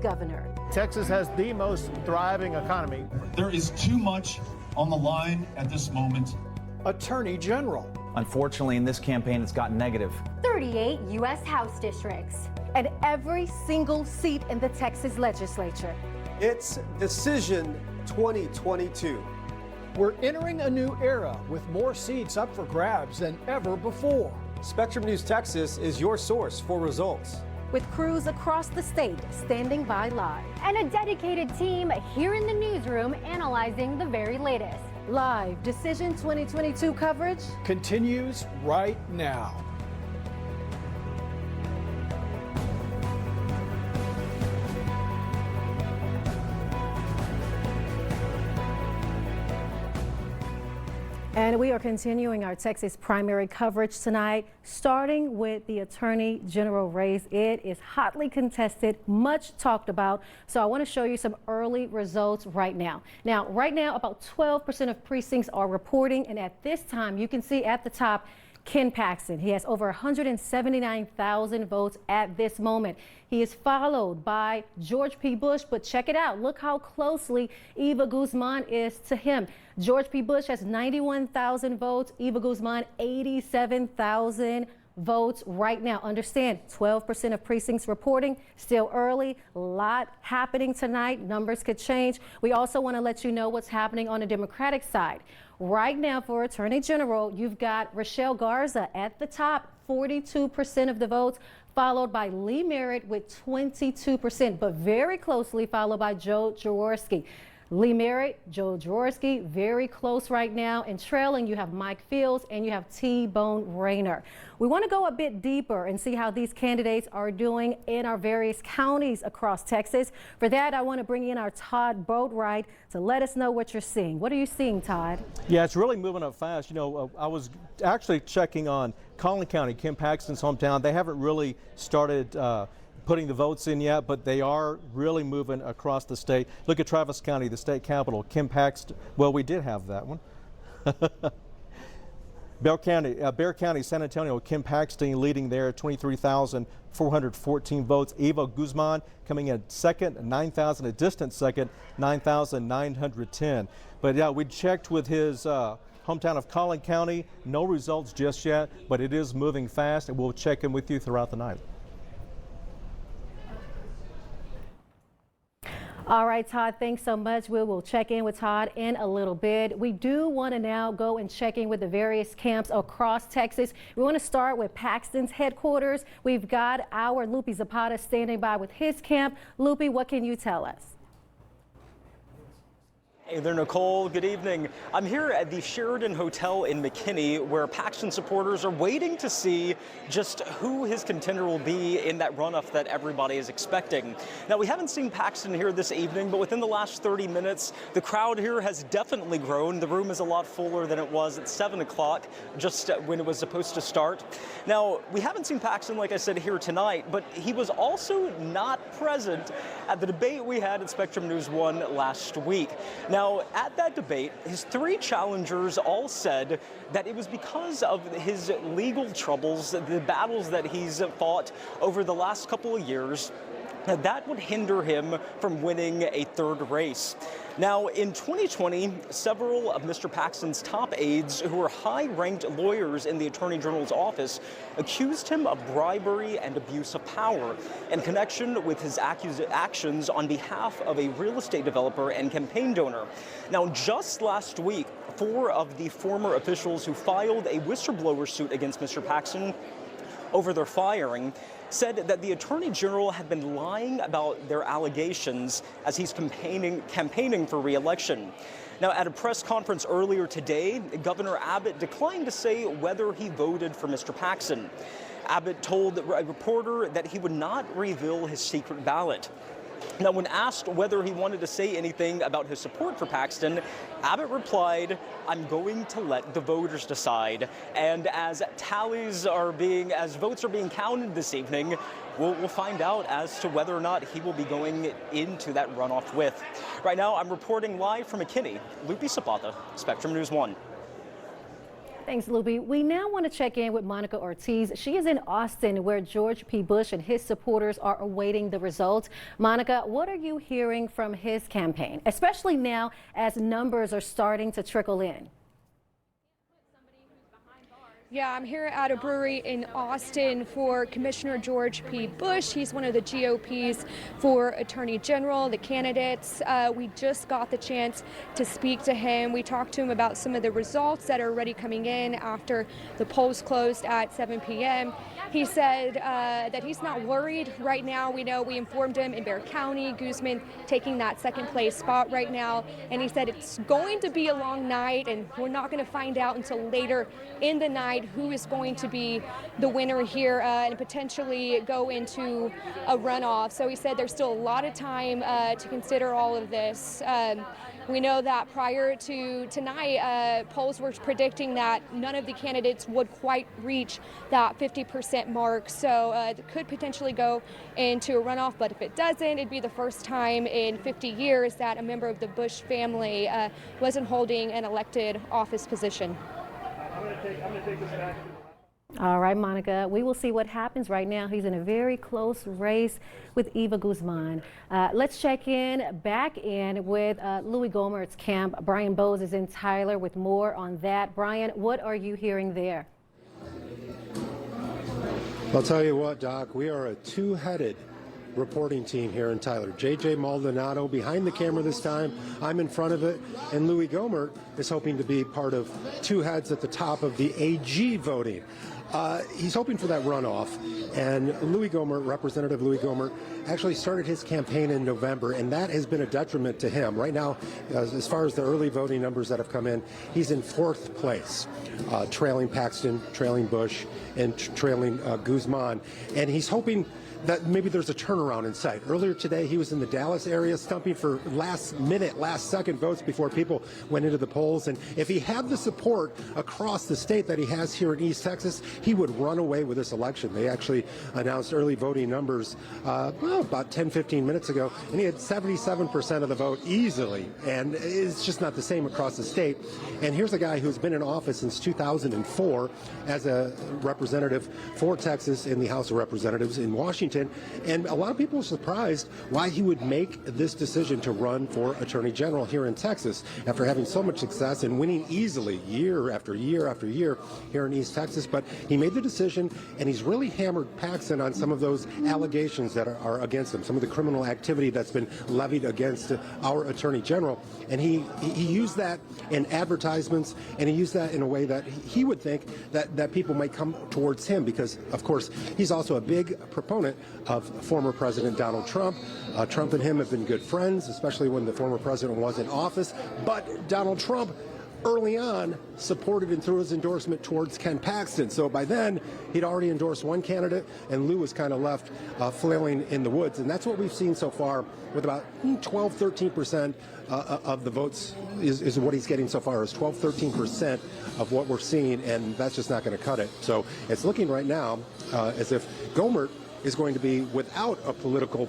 governor. Texas has the most thriving economy. There is too much on the line at this moment. Attorney General. Unfortunately, in this campaign, it's gotten negative. 38 U.S. House districts. And every single seat in the Texas legislature. It's Decision 2022. We're entering a new era with more seats up for grabs than ever before. Spectrum News Texas is your source for results. With crews across the state standing by live. And a dedicated team here in the newsroom analyzing the very latest. Live Decision 2022 coverage continues right now. And we are continuing our Texas primary coverage tonight, starting with the Attorney General race. It is hotly contested, much talked about. So I want to show you some early results right now. Now, right now, about 12% of precincts are reporting. And at this time, you can see at the top, Ken Paxton. He has over 179,000 votes at this moment. He is followed by George P. Bush, but check it out. Look how closely Eva Guzman is to him. George P. Bush has 91,000 votes. Eva Guzman, 87,000 votes right now. Understand, 12% of precincts reporting, still early, a lot happening tonight. Numbers could change. We also want to let you know what's happening on the Democratic side. Right now for Attorney General, you've got Rochelle Garza at the top, 42% of the votes, followed by Lee Merritt with 22%, but very closely followed by Joe Jaworski. Lee Merritt, Joe Jaworski, very close right now, and trailing you have Mike Fields and you have T-Bone Rayner. We want to go a bit deeper and see how these candidates are doing in our various counties across Texas. For that, I want to bring in our Todd Boatwright to let us know what you're seeing. What are you seeing, Todd? Yeah, it's really moving up fast. You know, I was actually checking on Collin County, Ken Paxton's hometown. They haven't really started putting the votes in yet, but they are really moving across the state. Look at Travis County, the state capital. Ken Paxton, well, we did have that one. Bexar County, San Antonio, Ken Paxton leading there, 23,414 votes. Eva Guzman coming in second, 9,000, a distant second, 9,910. But yeah, we checked with his hometown of Collin County. No results just yet, but it is moving fast, and we'll check in with you throughout the night. All right, Todd, thanks so much. We will check in with Todd in a little bit. We do want to now go and check in with the various camps across Texas. We want to start with Paxton's headquarters. We've got our Lupe Zapata standing by with his camp. Lupe, what can you tell us? Hey there, Nicole. Good evening. I'm here at the Sheridan Hotel in McKinney, where Paxton supporters are waiting to see just who his contender will be in that runoff that everybody is expecting. Now, we haven't seen Paxton here this evening, but within the last 30 minutes, the crowd here has definitely grown. The room is a lot fuller than it was at 7 o'clock, just when it was supposed to start. Now, we haven't seen Paxton, like I said, here tonight, but he was also not present at the debate we had at Spectrum News 1 last week. Now, at that debate, his three challengers all said that it was because of his legal troubles, the battles that he's fought over the last couple of years, that would hinder him from winning a third race. Now, in 2020, several of Mr. Paxton's top aides, who were high-ranked lawyers in the Attorney General's office, accused him of bribery and abuse of power in connection with his actions on behalf of a real estate developer and campaign donor. Now, just last week, 4 of the former officials who filed a whistleblower suit against Mr. Paxton over their firing said that the Attorney General had been lying about their allegations as he's campaigning for re-election. Now, at a press conference earlier today, Governor Abbott declined to say whether he voted for Mr. Paxton. Abbott told a reporter that he would not reveal his secret ballot. Now, when asked whether he wanted to say anything about his support for Paxton, Abbott replied, "I'm going to let the voters decide." And as votes are being counted this evening, we'll find out as to whether or not he will be going into that runoff with. Right now, I'm reporting live from McKinney. Lupe Zapata, Spectrum News 1. Thanks, Luby. We now want to check in with Monica Ortiz. She is in Austin, where George P. Bush and his supporters are awaiting the results. Monica, what are you hearing from his campaign, especially now as numbers are starting to trickle in? Yeah, I'm here at a brewery in Austin for Commissioner George P. Bush. He's one of the GOP's for Attorney General, the candidates. We just got the chance to speak to him. We talked to him about some of the results that are already coming in after the polls closed at 7 p.m. He said that he's not worried right now. We informed him in Bexar County, Guzman taking that second place spot right now. And he said it's going to be a long night and we're not going to find out until later in the night who is going to be the winner here and potentially go into a runoff. So he said there's still a lot of time to consider all of this. We know that prior to tonight, polls were predicting that none of the candidates would quite reach that 50% mark. So it could potentially go into a runoff, but if it doesn't, it'd be the first time in 50 years that a member of the Bush family wasn't holding an elected office position. All right, Monica, we will see what happens right now. He's in a very close race with Eva Guzman. Let's check back in with Louis Gohmert's camp. Brian Bose is in Tyler with more on that. Brian, what are you hearing there? I'll tell you what, Doc, we are a two-headed reporting team here in Tyler. JJ Maldonado behind the camera this time. I'm in front of it, and Louis Gohmert is hoping to be part of two heads at the top of the AG voting. He's hoping for that runoff, and Representative Louis Gohmert, actually started his campaign in November, and that has been a detriment to him. Right now, as far as the early voting numbers that have come in, he's in fourth place, trailing Paxton, trailing Bush, and trailing Guzman, and he's hoping that maybe there's a turnaround in sight. Earlier today, he was in the Dallas area stumping for last-second votes before people went into the polls. And if he had the support across the state that he has here in East Texas, he would run away with this election. They actually announced early voting numbers about 10, 15 minutes ago, and he had 77% of the vote easily. And it's just not the same across the state. And here's a guy who's been in office since 2004 as a representative for Texas in the House of Representatives in Washington. And a lot of people are surprised why he would make this decision to run for Attorney General here in Texas after having so much success and winning easily year after year after year here in East Texas. But he made the decision, and he's really hammered Paxton on some of those allegations that are against him, some of the criminal activity that's been levied against our Attorney General. And he used that in advertisements, and he used that in a way that he would think that people might come towards him because, of course, he's also a big proponent of former President Donald Trump. Trump and him have been good friends, especially when the former president was in office. But Donald Trump early on supported and threw his endorsement towards Ken Paxton. So by then, he'd already endorsed one candidate, and Lou was kind of left flailing in the woods. And that's what we've seen so far, with about 12, 13% of the votes is what he's getting so far, is 12, 13% of what we're seeing, and that's just not going to cut it. So it's looking right now as if Gohmert is going to be without a political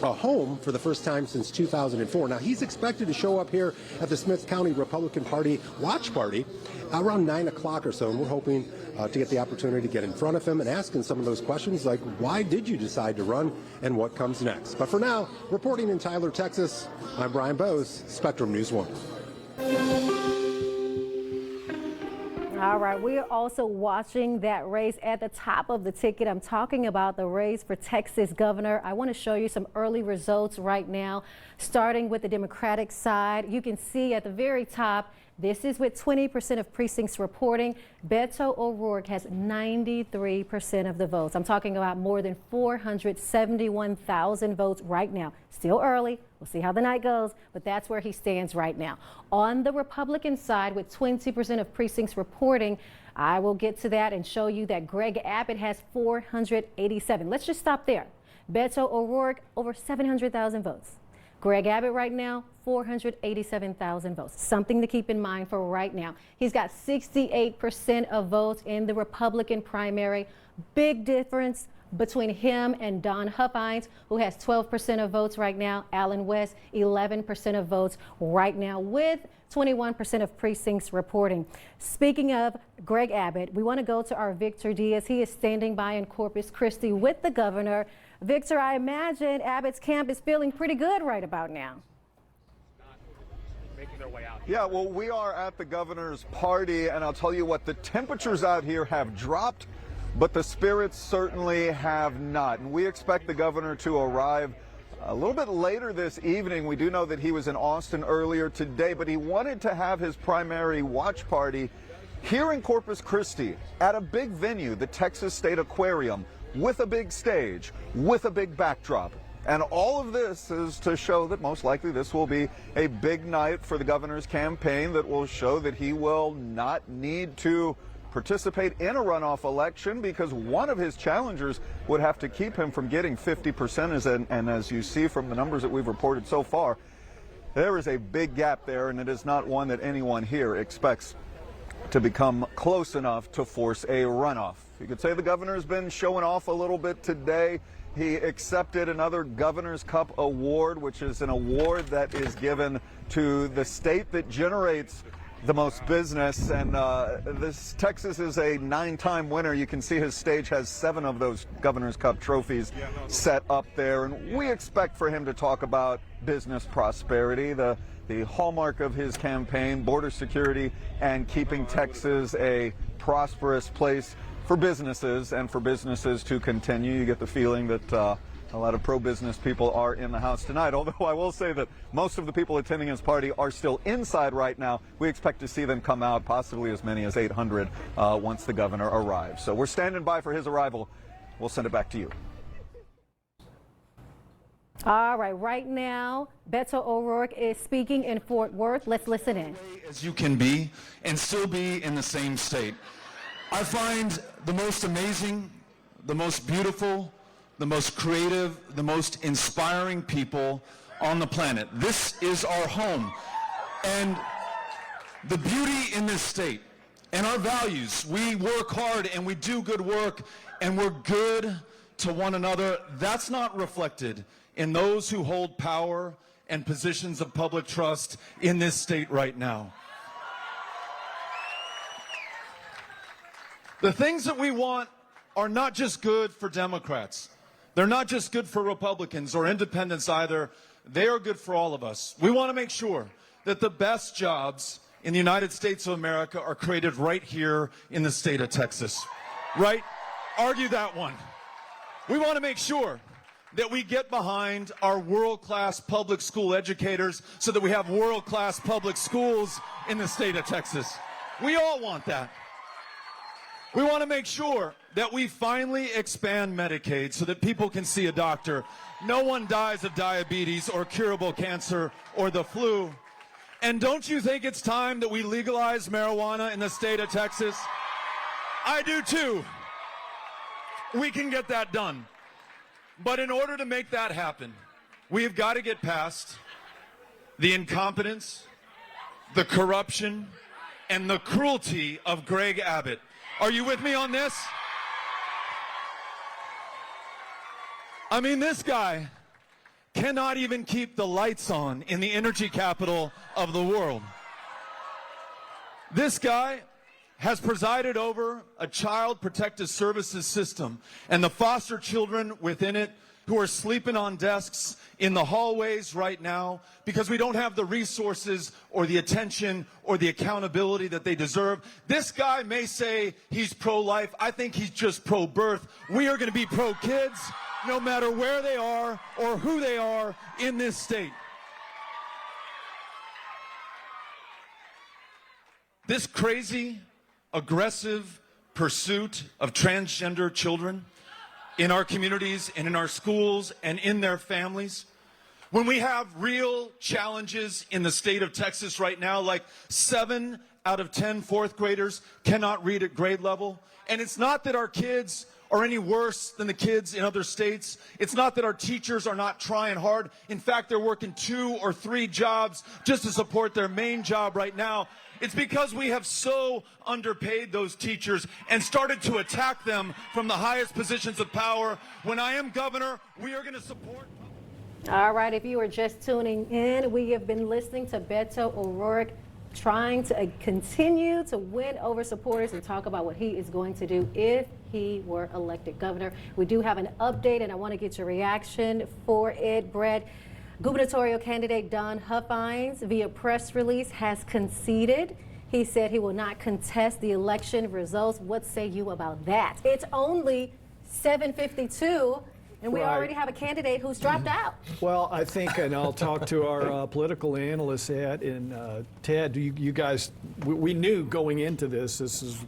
home for the first time since 2004. Now, he's expected to show up here at the Smith County Republican Party watch party around 9 o'clock or so, and we're hoping to get the opportunity to get in front of him and ask him some of those questions like, why did you decide to run and what comes next? But for now, reporting in Tyler, Texas, I'm Brian Bose, Spectrum News 1. All right, we are also watching that race at the top of the ticket. I'm talking about the race for Texas governor. I want to show you some early results right now, starting with the Democratic side. You can see at the very top, this is with 20% of precincts reporting. Beto O'Rourke has 93% of the votes. I'm talking about more than 471,000 votes right now. Still early. We'll see how the night goes, but that's where he stands right now. On the Republican side, with 20% of precincts reporting, I will get to that and show you that Greg Abbott has 487. Let's just stop there. Beto O'Rourke, over 700,000 votes. Greg Abbott right now, 487,000 votes. Something to keep in mind for right now. He's got 68% of votes in the Republican primary. Big difference between him and Don Huffines, who has 12% of votes right now. Allen West, 11% of votes right now, with 21% of precincts reporting. Speaking of Greg Abbott, we want to go to our Victor Diaz. He is standing by in Corpus Christi with the governor. Victor, I imagine Abbott's camp is feeling pretty good right about now. Yeah, well, we are at the governor's party, and I'll tell you what, the temperatures out here have dropped, but the spirits certainly have not. And we expect the governor to arrive a little bit later this evening. We do know that he was in Austin earlier today, but he wanted to have his primary watch party here in Corpus Christi at a big venue, the Texas State Aquarium, with a big stage, with a big backdrop. And all of this is to show that most likely this will be a big night for the governor's campaign that will show that he will not need to participate in a runoff election, because one of his challengers would have to keep him from getting 50%. And as you see from the numbers that we've reported so far, there is a big gap there, and it is not one that anyone here expects to become close enough to force a runoff. You could say the governor's been showing off a little bit today. He accepted another Governor's Cup award, which is an award that is given to the state that generates the most business. And this Texas is a 9-time winner. You can see his stage has 7 of those Governor's Cup trophies set up there. And we expect for him to talk about business prosperity, the hallmark of his campaign, border security, and keeping Texas a prosperous place for businesses and for businesses to continue. You get the feeling that a lot of pro-business people are in the house tonight, although I will say that most of the people attending his party are still inside right now. We expect to see them come out, possibly as many as 800 once the governor arrives. So we're standing by for his arrival. We'll send it back to you. All right now, Beto O'Rourke is speaking in Fort Worth. Let's listen in. As you can be and still be in the same state. I find the most amazing, the most beautiful, the most creative, the most inspiring people on the planet. This is our home. And the beauty in this state and our values, we work hard and we do good work and we're good to one another. That's not reflected in those who hold power and positions of public trust in this state right now. The things that we want are not just good for Democrats. They're not just good for Republicans or independents either. They are good for all of us. We want to make sure that the best jobs in the United States of America are created right here in the state of Texas. Right? Argue that one. We want to make sure that we get behind our world-class public school educators so that we have world-class public schools in the state of Texas. We all want that. We want to make sure that we finally expand Medicaid so that people can see a doctor. No one dies of diabetes or curable cancer or the flu. And don't you think it's time that we legalize marijuana in the state of Texas? I do too. We can get that done. But in order to make that happen, we've got to get past the incompetence, the corruption, and the cruelty of Greg Abbott. Are you with me on this? I mean, this guy cannot even keep the lights on in the energy capital of the world. This guy has presided over a child protective services system and the foster children within it who are sleeping on desks in the hallways right now because we don't have the resources or the attention or the accountability that they deserve. This guy may say he's pro-life. I think he's just pro-birth. We are going to be pro-kids no matter where they are or who they are in this state. This crazy, aggressive pursuit of transgender children in our communities and in our schools and in their families, when we have real challenges in the state of Texas right now, like 7 out of 10 fourth graders cannot read at grade level, and it's not that our kids are any worse than the kids in other states. It's not that our teachers are not trying hard. In fact, they're working 2 or 3 jobs just to support their main job right now. It's because we have so underpaid those teachers and started to attack them from the highest positions of power. When I am governor, we are going to support. All right, if you are just tuning in, we have been listening to Beto O'Rourke trying to continue to win over supporters and talk about what he is going to do if he were elected governor. We do have an update, and I want to get your reaction for it, Brett. Gubernatorial candidate Don Huffines, via press release, has conceded. He said he will not contest the election results. What say you about that? It's only 7:52. And we Right. already have a candidate who's dropped out. Well, I think, and I'll talk to our political analyst, Ed, and Ted, you guys, we knew going into this is